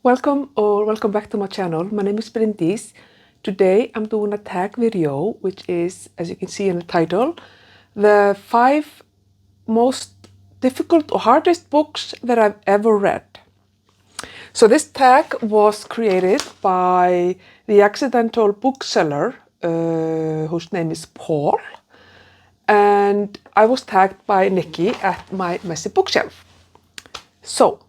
Welcome back to my channel. My name is Bryndís. Today I'm doing a tag video, which is, as you can see in the title, the 5 most difficult or hardest books that I've ever read. So this tag was created by the accidental bookseller, whose name is Paul, and I was tagged by Nicky at my messy bookshelf. So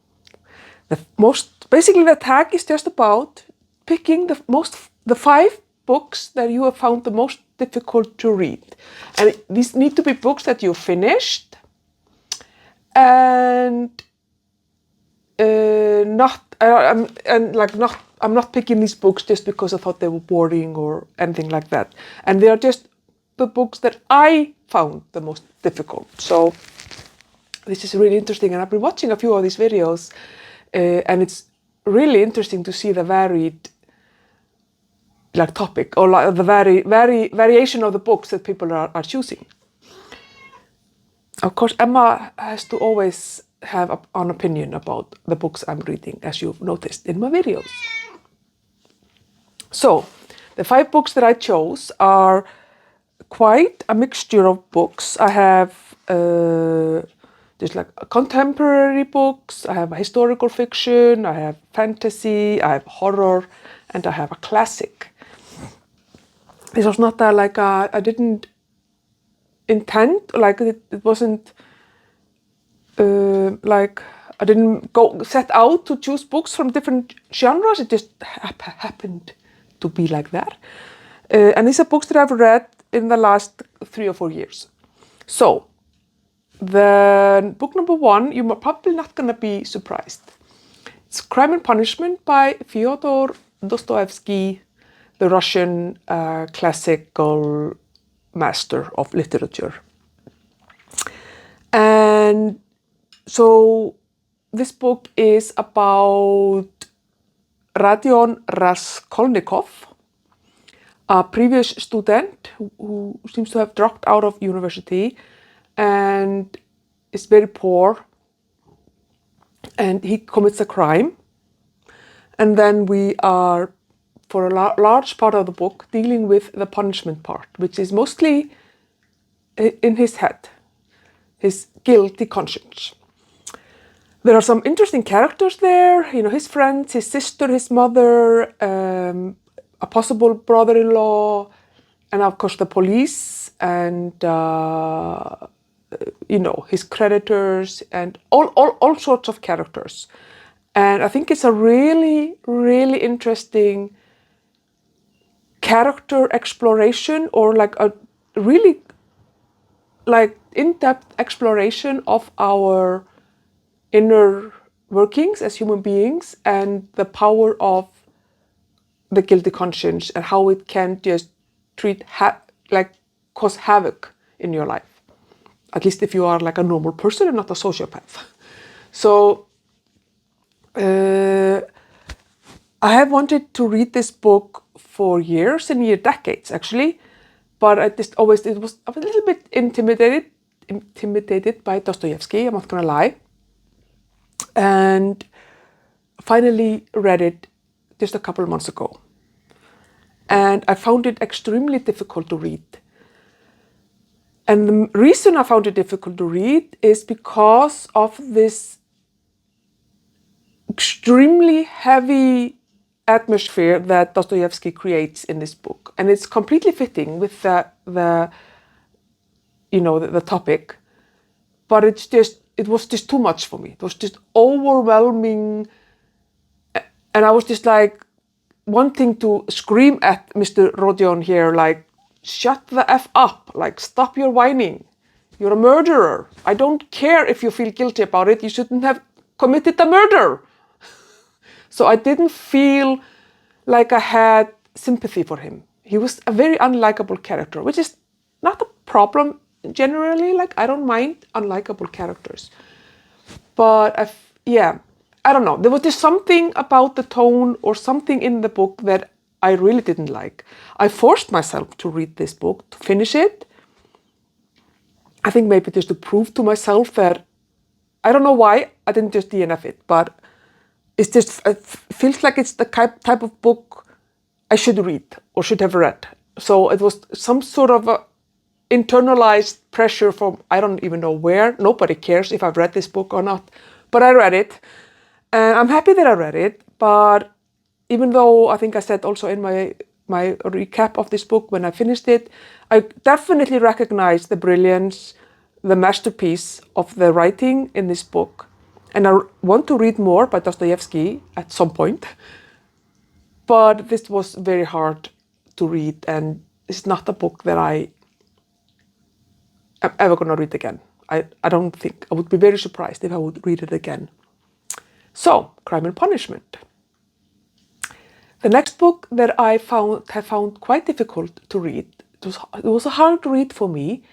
basically the tag is just about picking the 5 books that you have found the most difficult to read. And these need to be books that you finished and I'm not picking these books just because I thought they were boring or anything like that. And they are just the books that I found the most difficult. So this is really interesting, and I've been watching a few of these videos, and it's really interesting to see the varied topic or the variation of the books that people are choosing. Of course, Emma has to always have an opinion about the books I'm reading, as you've noticed in my videos. So the 5 books that I chose are quite a mixture of books. I have there's contemporary books, I have historical fiction, I have fantasy, I have horror, and I have a classic. This was not I didn't intend, it wasn't I didn't set out to choose books from different genres. It just happened to be like that. And these are books that I've read in the last 3 or 4 years. So the book number 1, you're probably not going to be surprised. It's Crime and Punishment by Fyodor Dostoyevsky, the Russian classical master of literature. And so this book is about Rodion Raskolnikov, a previous student who seems to have dropped out of university and is very poor, and he commits a crime, and then we are, for a large part of the book, dealing with the punishment part, which is mostly in his head, his guilty conscience. There are some interesting characters there, his friends, his sister, his mother, a possible brother-in-law, and of course the police, and his creditors, and all sorts of characters. And I think it's a really, really interesting character exploration, or a really in-depth exploration of our inner workings as human beings and the power of the guilty conscience and how it can just cause havoc in your life. At least if you are a normal person and not a sociopath. So I have wanted to read this book for years and decades actually, but it was a little bit intimidated by Dostoyevsky, I'm not gonna lie. And finally read it just a couple of months ago. And I found it extremely difficult to read. And the reason I found it difficult to read is because of this extremely heavy atmosphere that Dostoyevsky creates in this book. And it's completely fitting with the topic, but it was just too much for me. It was just overwhelming. And I was just wanting to scream at Mr. Rodion here, shut the F up, stop your whining. You're a murderer. I don't care if you feel guilty about it. You shouldn't have committed the murder. So I didn't feel like I had sympathy for him. He was a very unlikable character, which is not a problem generally. I don't mind unlikable characters. But I don't know. There was just something about the tone or something in the book that I really didn't like. I forced myself to read this book, to finish it. I think maybe just to prove to myself that, I don't know why I didn't just DNF it, but it just feels like it's the type of book I should read or should have read. So it was some sort of a internalized pressure from I don't even know where. Nobody cares if I've read this book or not, but I read it, and I'm happy that I read it. But even though I think I said also in my recap of this book when I finished it, I definitely recognize the brilliance, the masterpiece of the writing in this book, and I want to read more by Dostoyevsky at some point. But this was very hard to read, and it's not a book that I'm ever going to read again. I don't think. I would be very surprised if I would read it again. So, Crime and Punishment. The next book that I have found quite difficult to read. It was a hard read for me,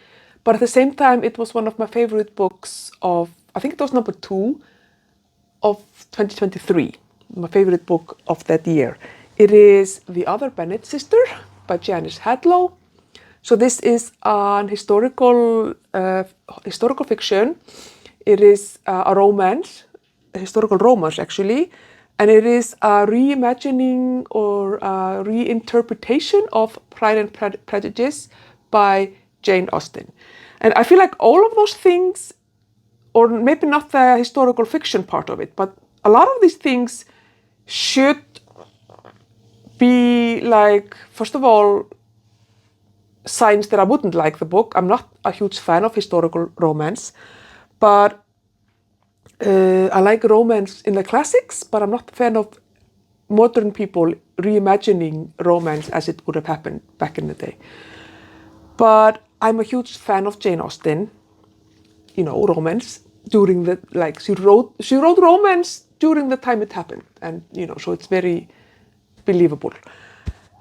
but at the same time, it was one of my favorite books of, I think it was number 2 of 2023, my favorite book of that year. It is The Other Bennet Sister by Janice Hadlow. So this is an historical fiction. It is a romance, a historical romance actually, and it is a reimagining or a reinterpretation of Pride and Prejudice by Jane Austen. And I feel like all of those things, or maybe not the historical fiction part of it, but a lot of these things should be like, first of all, signs that I wouldn't like the book. I'm not a huge fan of historical romance, but I like romance in the classics, but I'm not a fan of modern people reimagining romance as it would have happened back in the day. But I'm a huge fan of Jane Austen, romance during the, like, she wrote romance during the time it happened, and so it's very believable.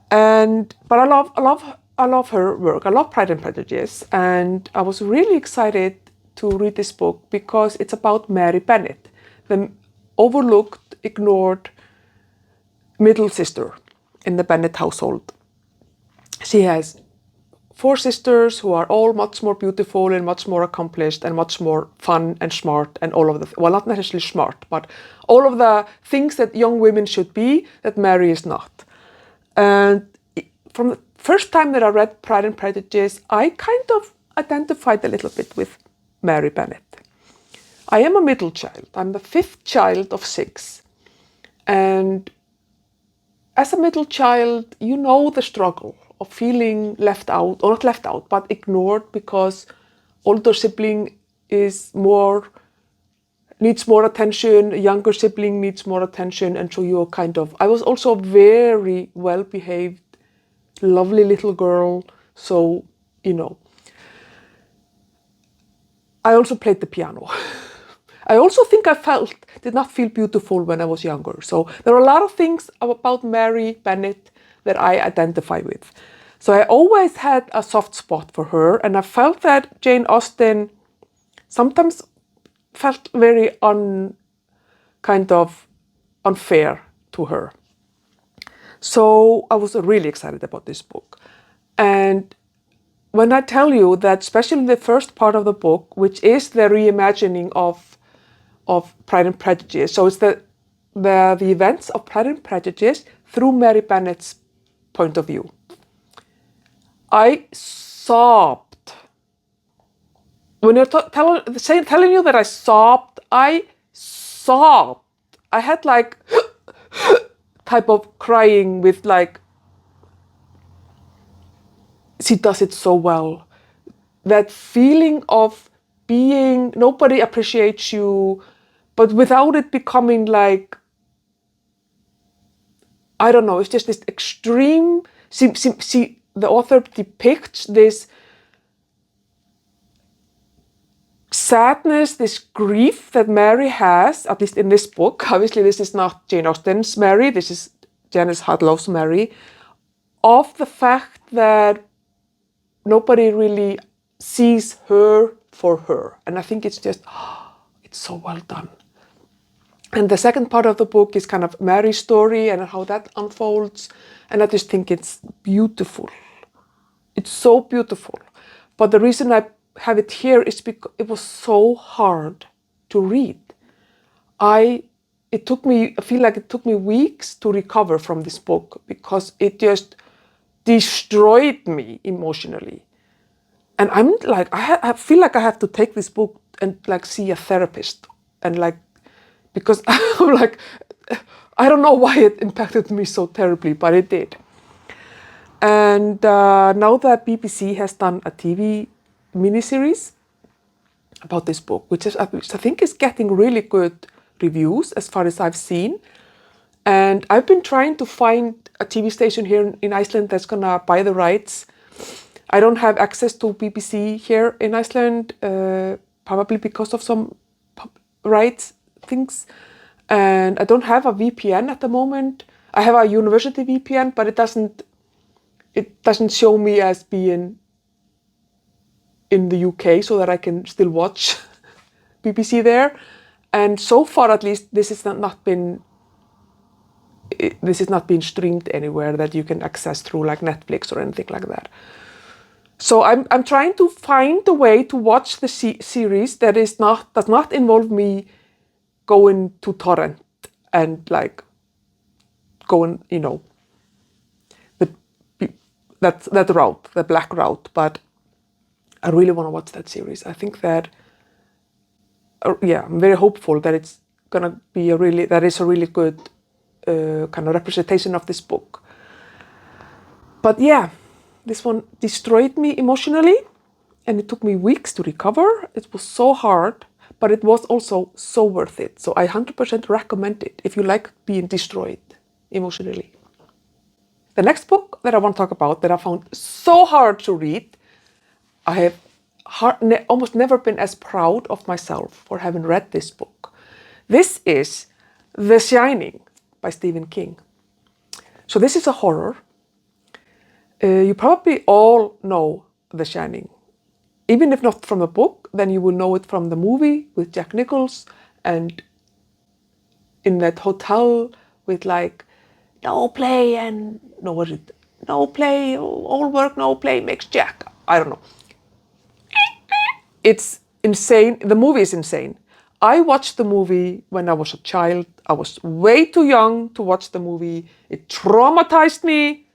But I love her work. I love Pride and Prejudice, and I was really excited to read this book because it's about Mary Bennet, the overlooked, ignored middle sister in the Bennet household. She has 4 sisters who are all much more beautiful and much more accomplished and much more fun and smart and all of the, well, not necessarily smart, but all of the things that young women should be that Mary is not. And from the first time that I read Pride and Prejudice, I kind of identified a little bit with Mary Bennet. I am a middle child. I'm the 5th child of 6. And as a middle child, you know the struggle of feeling left out, or not left out, but ignored because older sibling needs more attention, a younger sibling needs more attention, and so you're kind of, I was also very well-behaved, lovely little girl, so, I also played the piano. I also think did not feel beautiful when I was younger. So there are a lot of things about Mary Bennet that I identify with. So I always had a soft spot for her, and I felt that Jane Austen sometimes felt very unfair to her. So I was really excited about this book. And when I tell you that, especially the first part of the book, which is the reimagining of Pride and Prejudice, so it's the events of Pride and Prejudice through Mary Bennet's point of view. I sobbed. When you're telling you that I sobbed, I sobbed. I had like type of crying with like, she does it so well. That feeling of being, nobody appreciates you, but without it becoming like, I don't know, it's just this extreme, the author depicts this sadness, this grief that Mary has, at least in this book. Obviously, this is not Jane Austen's Mary, this is Janice Hadlow's Mary, of the fact that nobody really sees her for her. And I think it's just, it's so well done. And the second part of the book is kind of Mary's story and how that unfolds. And I just think it's beautiful. It's so beautiful. But the reason I have it here is because it was so hard to read. It I feel like it took me weeks to recover from this book because it just destroyed me emotionally. And I'm like, I feel like I have to take this book and like see a therapist and like, because I'm like, I don't know why it impacted me so terribly, but it did. And now that BBC has done a TV miniseries about this book, which I think is getting really good reviews as far as I've seen. And I've been trying to find a TV station here in Iceland that's gonna buy the rights. I don't have access to BBC here in Iceland, probably because of some rights things. And I don't have a VPN at the moment. I have a university VPN, but it doesn't show me as being in the UK so that I can still watch BBC there. And so far, at least, this has not been streamed anywhere that you can access through like Netflix or anything like that. So I'm trying to find a way to watch the series that does not involve me going to torrent and like going, that route, the black route. But I really want to watch that series. I think that, I'm very hopeful that it's gonna be a really good kind of representation of this book. But yeah, this one destroyed me emotionally, and it took me weeks to recover. It was so hard, but it was also so worth it. So I 100% recommend it if you like being destroyed emotionally. The next book that I want to talk about that I found so hard to read, I have almost never been as proud of myself for having read this book. This is The Shining by Stephen King. So this is a horror. You probably all know The Shining. Even if not from the book, then you will know it from the movie with Jack Nicholson and in that hotel with like, no play, all work, no play makes Jack. I don't know. It's insane. The movie is insane. I watched the movie when I was a child. I was way too young to watch the movie. It traumatized me.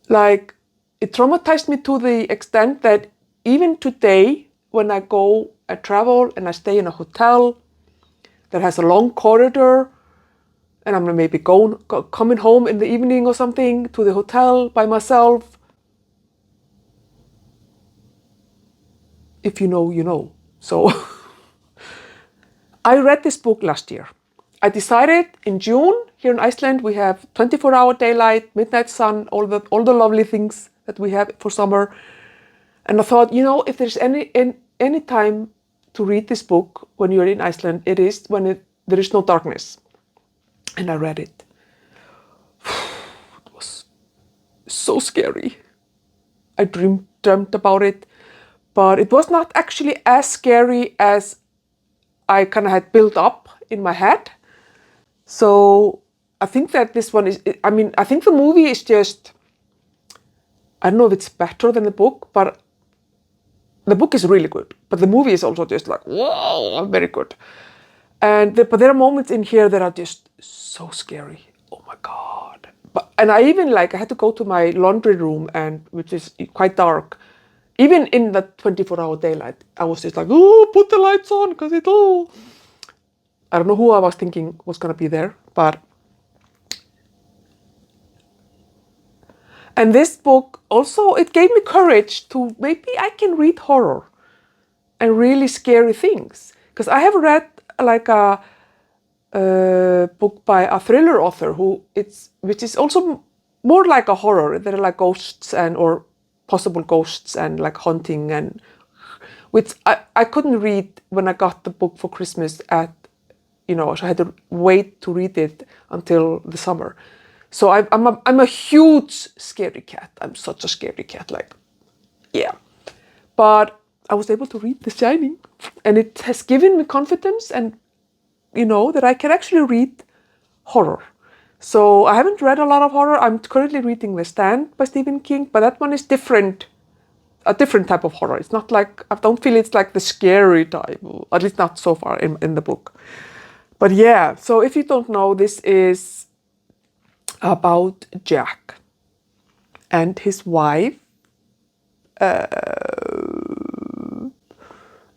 Like, it traumatized me to the extent that even today, when I go and travel and I stay in a hotel that has a long corridor, and I'm maybe coming home in the evening or something to the hotel by myself, if you know, you know. So I read this book last year. I decided in June, here in Iceland, we have 24-hour daylight, midnight sun, all the lovely things that we have for summer. And I thought, if there's any time to read this book when you're in Iceland, it is when there is no darkness. And I read it. It was so scary. I dreamt about it, but it was not actually as scary as I kind of had built up in my head. So I think that this one is, I think the movie is just, I don't know if it's better than the book, but the book is really good. But the movie is also just like, whoa, very good. But there are moments in here that are just so scary. Oh my God. And I even I had to go to my laundry room, which is quite dark. Even in the 24-hour daylight, I was just like, oh, put the lights on, because I don't know who I was thinking was going to be there, but. And this book also, it gave me courage to maybe I can read horror and really scary things. Because I have read like a book by a thriller author which is also more like a horror. There are like ghosts or possible ghosts and like haunting, and which I couldn't read when I got the book for Christmas so I had to wait to read it until the summer. So I'm a huge scary cat. I'm such a scary cat, But I was able to read The Shining, and it has given me confidence and, that I can actually read horror. So I haven't read a lot of horror. I'm currently reading The Stand by Stephen King, but that one is a different type of horror. It's not like, I don't feel it's like the scary type, at least not so far in the book. But yeah, so if you don't know, this is about Jack and his wife and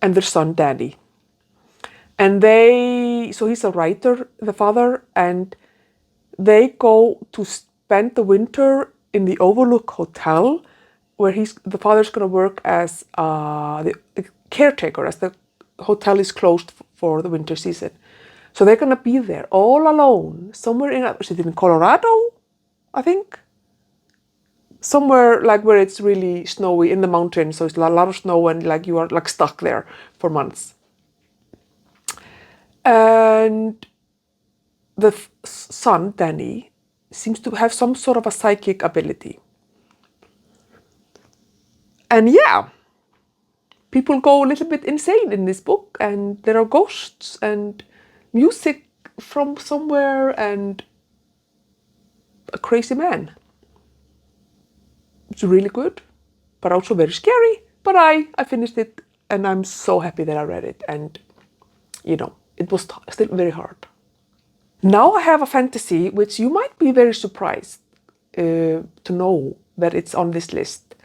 their son Danny. And so he's a writer, the father, and they go to spend the winter in the Overlook Hotel, where the father's going to work as the caretaker, as the hotel is closed for the winter season. So they're going to be there all alone, somewhere in Colorado, I think. Somewhere like where it's really snowy in the mountains, so it's a lot of snow and like you are like stuck there for months. And the son, Danny, seems to have some sort of a psychic ability. And yeah, people go a little bit insane in this book, and there are ghosts and music from somewhere and a crazy man. It's really good, but also very scary. But I finished it, and I'm so happy that I read it. And, you know, it was still very hard. Now I have a fantasy, which you might be very surprised to know that it's on this list.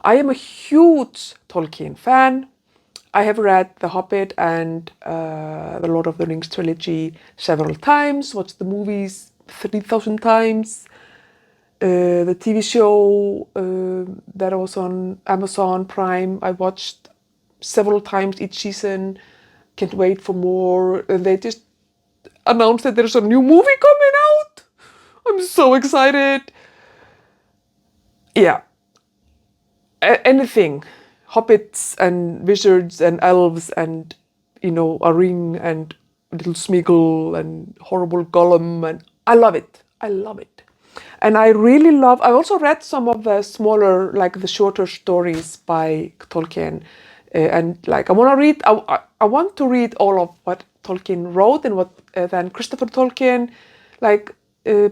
I am a huge Tolkien fan. I have read The Hobbit and the Lord of the Rings trilogy several times, watched the movies 3,000 times. The TV show that was on Amazon Prime, I watched several times each season. Can't wait for more. And they just announced that there's a new movie coming out. I'm so excited. Yeah. Anything. Hobbits and wizards and elves and, you know, a ring and little Smeagol and horrible Gollum. And I love it. I love it. And I really I also read some of the smaller, like the shorter stories by Tolkien. And like, I want to read all of what Tolkien wrote and what then Christopher Tolkien, like,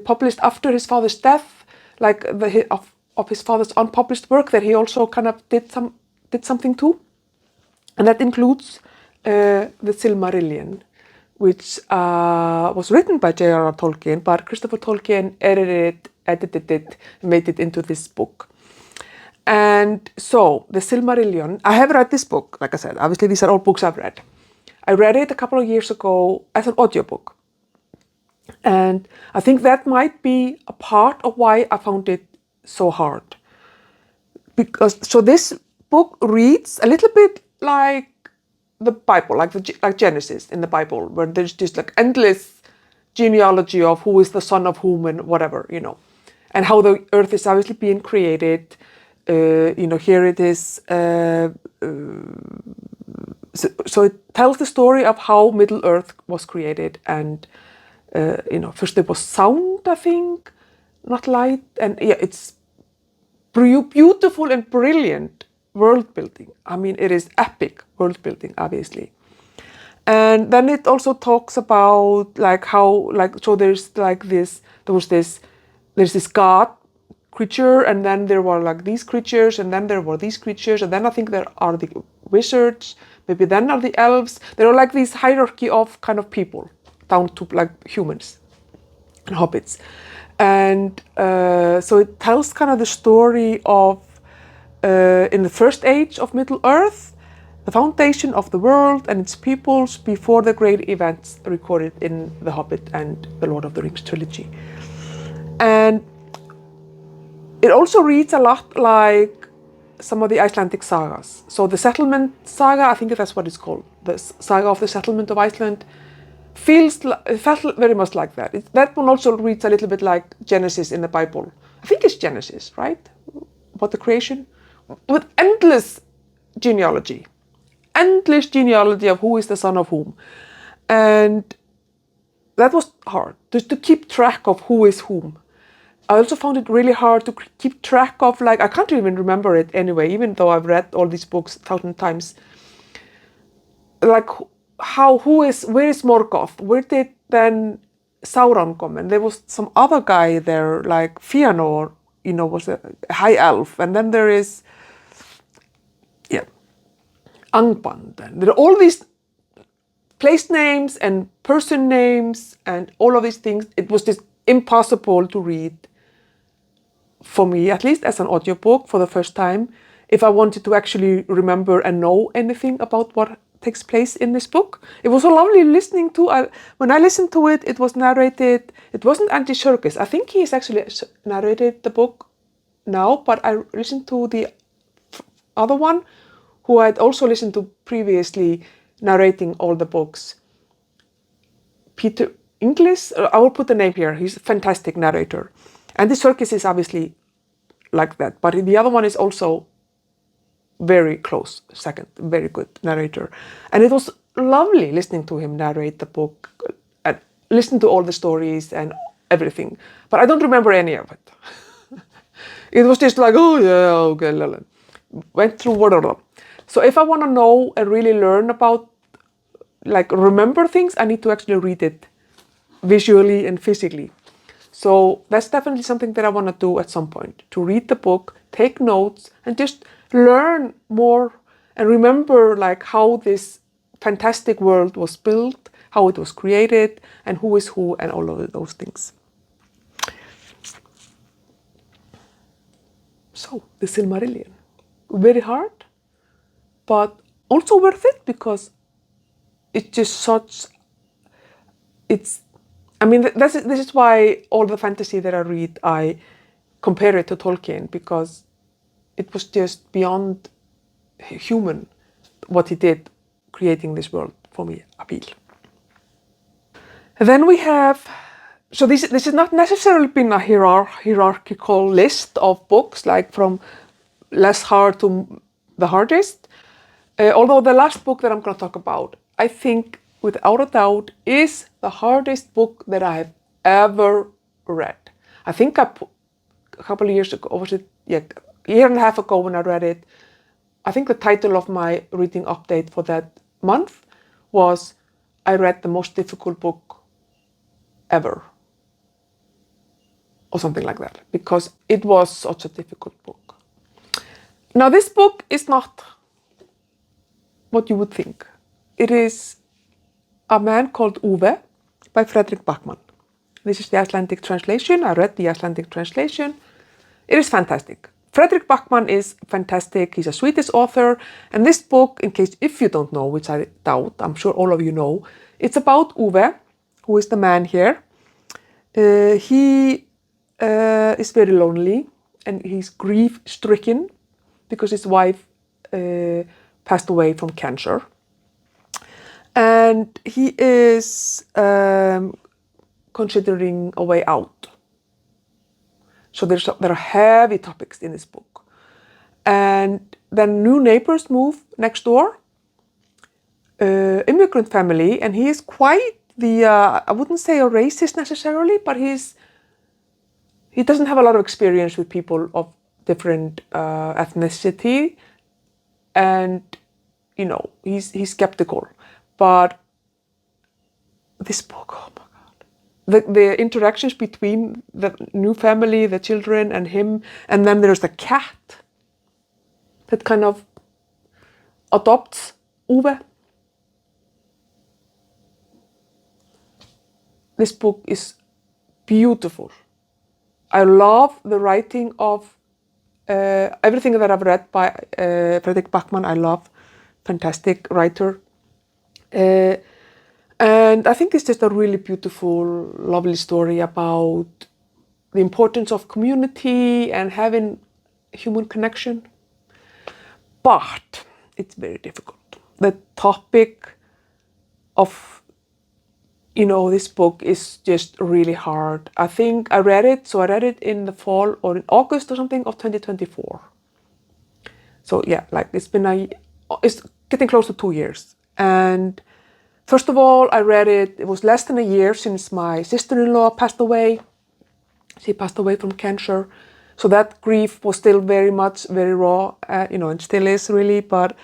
published after his father's death, like of his father's unpublished work that he also kind of did something to. And that includes the Silmarillion, which was written by J.R.R. Tolkien, but Christopher Tolkien edited it, made it into this book. And so, the Silmarillion, I have read this book, like I said, obviously these are all books I've read. I read it a couple of years ago as an audiobook. And I think that might be a part of why I found it so hard. So this book reads a little bit like the Bible, like Genesis in the Bible, where there's just like endless genealogy of who is the son of whom and whatever, you know, and how the earth is obviously being created. You know, here it is. So it tells the story of how Middle Earth was created, and you know, first there was sound, I think, not light, and yeah, it's beautiful and brilliant world building. I mean, it is epic world building, obviously. And then it also talks about like how, like, so there's this god creature, and then there were like these creatures, and then there were these creatures, and then I think there are the wizards, maybe then are the elves. There are like this hierarchy of kind of people down to like humans and hobbits. And so it tells kind of the story of in the first age of Middle Earth, the foundation of the world and its peoples before the great events recorded in The Hobbit and the Lord of the Rings trilogy. And it also reads a lot like some of the Icelandic sagas. So the settlement saga, I think that's what it's called, the saga of the settlement of Iceland, it felt very much like that. That one also reads a little bit like Genesis in the Bible. I think it's Genesis, right? About the creation, with endless genealogy of who is the son of whom. And that was hard, just to keep track of who is whom. I also found it really hard to keep track of, like, I can't even remember it anyway, even though I've read all these books 1,000 times. Like, where is Morgoth? Where did then Sauron come? And there was some other guy there, like Fyodor, you know, was a high elf. And then there is, Angband. And there are all these place names and person names and all of these things. It was just impossible to read, for me at least, as an audiobook for the first time, if I wanted to actually remember and know anything about what takes place in this book. It was so lovely listening to. When I listened to it, it was narrated. It wasn't Andy Serkis. I think he has actually narrated the book now, but I listened to the other one, who I'd also listened to previously, narrating all the books. Peter Inglis. I will put the name here. He's a fantastic narrator. Andy Serkis is obviously like that, but the other one is also very close second, very good narrator. And it was lovely listening to him narrate the book and listen to all the stories and everything. But I don't remember any of it. It was just like, oh yeah, okay, went through whatever. So if I want to know and really learn about, like remember things, I need to actually read it visually and physically. So that's definitely something that I want to do at some point, to read the book, take notes, and just learn more and remember like how this fantastic world was built, how it was created, and who is who, and all of those things. So, the Silmarillion. Very hard, but also worth it, because it's just such, I mean, this is why all the fantasy that I read, I compare it to Tolkien, because it was just beyond human what he did creating this world, for me, appeal. And then we have, so this has not necessarily been a hierarchical list of books, like from less hard to the hardest. Although the last book that I'm going to talk about, I think without a doubt is the hardest book that I have ever read. I think a couple of years ago, was it, yeah, a year and a half ago when I read it, I think the title of my reading update for that month was, I read the most difficult book ever, or something like that, because it was such a difficult book. Now this book is not what you would think. It is A Man Called Ove by Fredrick Backman. This is the Icelandic translation. I read the Icelandic translation. It is fantastic. Fredrick Backman is fantastic. He's a Swedish author. And this book, in case if you don't know, which I doubt, I'm sure all of you know, it's about Ove, who is the man here. He is very lonely, and he's grief-stricken because his wife passed away from cancer. And he is considering a way out. So there are heavy topics in this book. And then new neighbors move next door, immigrant family, and he is quite the, I wouldn't say a racist necessarily, but he doesn't have a lot of experience with people of different ethnicity, and you know, he's skeptical. But this book, oh my God. The interactions between the new family, the children and him, and then there's the cat that kind of adopts Ove. This book is beautiful. I love the writing of everything that I've read by Fredrick Backman. I love, fantastic writer. And I think it's just a really beautiful, lovely story about the importance of community and having human connection. But it's very difficult. The topic of, you know, this book is just really hard. I think I read it in the fall or in August or something of 2024. So yeah, like it's getting close to 2 years. And first of all, I read it, it was less than a year since my sister-in-law passed away. She passed away from cancer. So that grief was still very raw, you know, and still is really, but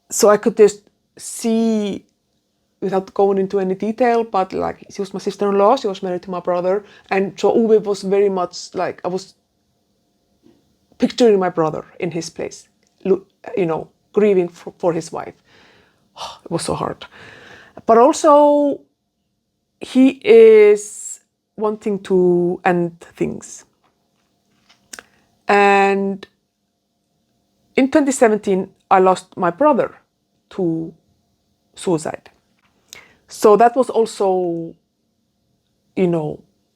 so I could just see, without going into any detail, but like she was my sister-in-law, she was married to my brother, and so Uwe was very much like, I was picturing my brother in his place, you know, grieving for his wife. It was so hard. But also, he is wanting to end things. And in 2017, I lost my brother to suicide. So that was also,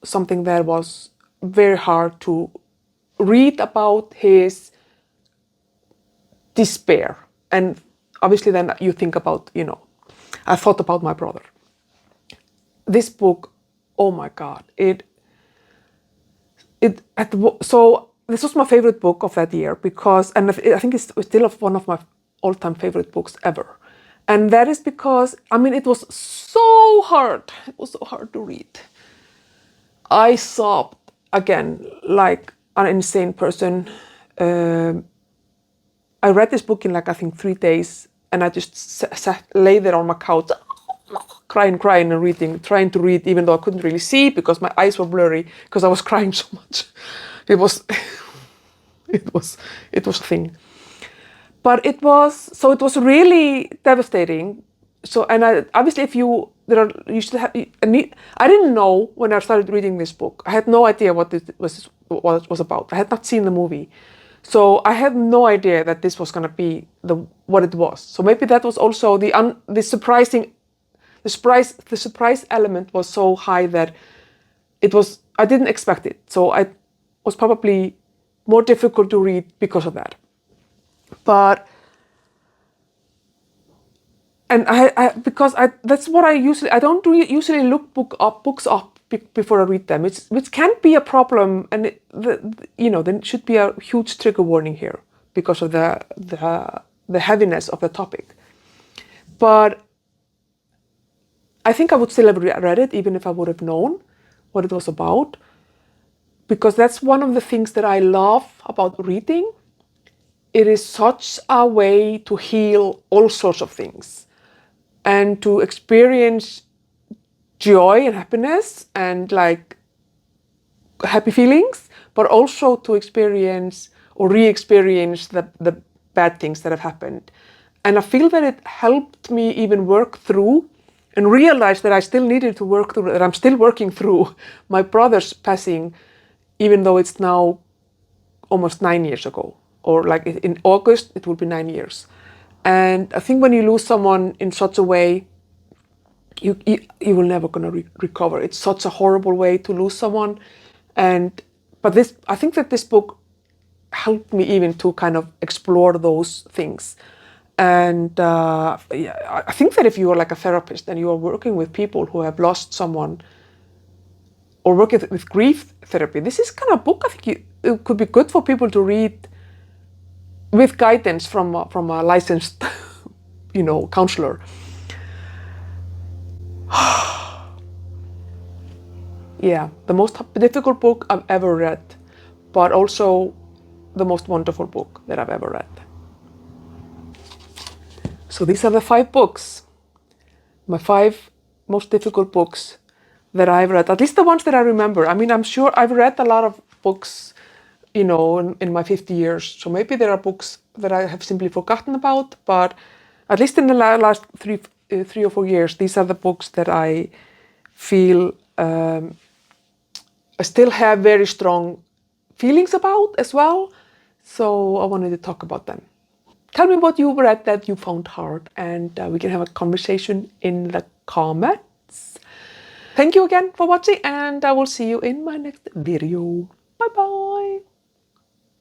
something that was very hard to read about his despair. And obviously then you think about, I thought about my brother. This book, oh my God, so this was my favorite book of that year because, and I think it's still one of my all-time favorite books ever. And that is because, it was so hard. It was so hard to read. I sobbed again like an insane person. I read this book in I think 3 days, and I just lay there on my couch, crying and reading, trying to read, even though I couldn't really see because my eyes were blurry because I was crying so much. It was, it was a thing. But it was really devastating. So, and obviously, you should have. I didn't know when I started reading this book. I had no idea what it was about. I had not seen the movie, so I had no idea that this was going to be what it was. So maybe that was also the surprise element was so high that I didn't expect it. So I was probably more difficult to read because of that. But that's what I don't usually look books up before I read them, which can be a problem, and there should be a huge trigger warning here because of the heaviness of the topic. But I think I would still have read it even if I would have known what it was about, because that's one of the things that I love about reading. It is such a way to heal all sorts of things and to experience joy and happiness and happy feelings, but also to experience or re-experience the bad things that have happened. And I feel that it helped me even work through and realize that I still needed to work through, that I'm still working through my brother's passing, even though it's now almost 9 years ago, or in August, it will be 9 years. And I think when you lose someone in such a way, you will never gonna recover. It's such a horrible way to lose someone. But I think that this book helped me even to kind of explore those things. And I think that if you are a therapist and you are working with people who have lost someone or working with grief therapy, this is kind of book I think it could be good for people to read with guidance from a licensed, counselor. Yeah, the most difficult book I've ever read, but also the most wonderful book that I've ever read. So these are the 5 books, my 5 most difficult books that I've read, at least the ones that I remember. I'm sure I've read a lot of books, in my 50 years. So maybe there are books that I have simply forgotten about, but at least in the last 3 or 4 years, these are the books that I feel I still have very strong feelings about as well. So I wanted to talk about them. Tell me what you read that you found hard, and we can have a conversation in the comments. Thank you again for watching, and I will see you in my next video. Bye bye.